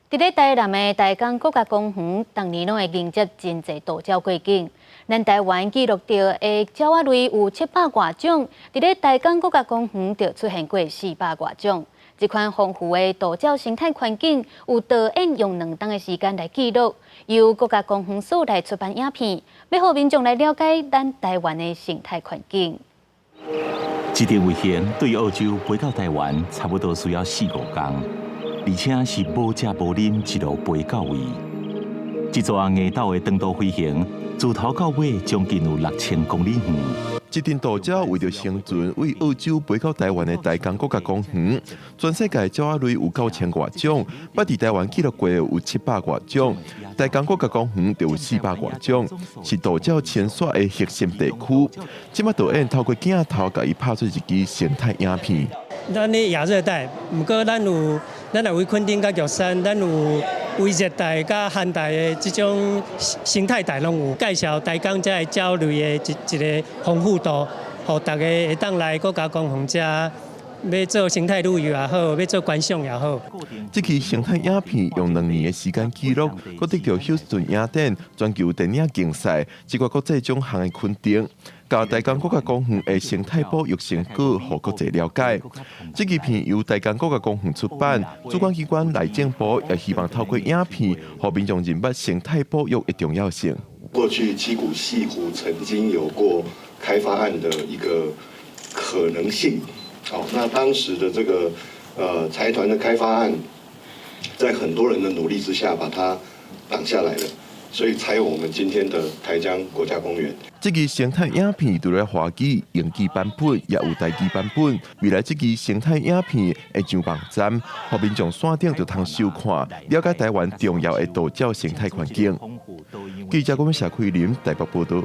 伫咧台南的大港国家公园，当年拢会迎接真侪岛鸟过境。咱台湾记录到的鸟仔类有700多种，伫咧大港国家公园就出现过400多种。这款丰富的岛鸟生态环境，有导演用2天的时间来记录，由国家公园署来出版影片，要互民众来了解咱台湾的生态环境。这条卫线对澳洲飞到台湾差不多需要4、5天，而且是无食无啉一路飞到位。这座硬岛的长途飞行，自头到尾将近有6000公里远。这群岛鸟为了生存，为澳洲飞到台湾的大港国家公园。全世界鸟仔类有9000多种，捌伫台湾记录过有700多种，大港国家公园就有400多种，是岛鸟迁徙的核心地区。即马导演透过镜头，甲伊拍出一支生态影片。咱咧亚热带，毋过咱也为垦丁甲玉山，咱有为热带甲寒带的这种生态带拢有介绍台港这鸟类的一个丰富度，互大家会当来国家公园遮要做生态旅游也好，要做观赏也好。这期生态影片用2年的时间记录，佮得到休斯顿雅典全球电影竞赛一个国际奖项的肯定。甲大港国家公园的生态保育成果，互国际了解。这支片由大港国家公园出版，主管机关内政部也希望透过影片，互民众认捌生态保育的重要性。过去七股西湖曾经有过开发案的一个可能性，好，那当时的这个财团的开发案，在很多人的努力之下，把它挡下来了。所以才有我们今天的台江国家公园。这支生态影片除了华语、英语版本，也有台语版本。未来这支生态影片会上网站，让民众线顶就通收看，了解台湾重要的岛鸟生态环境。记者郭文社区林台北报道。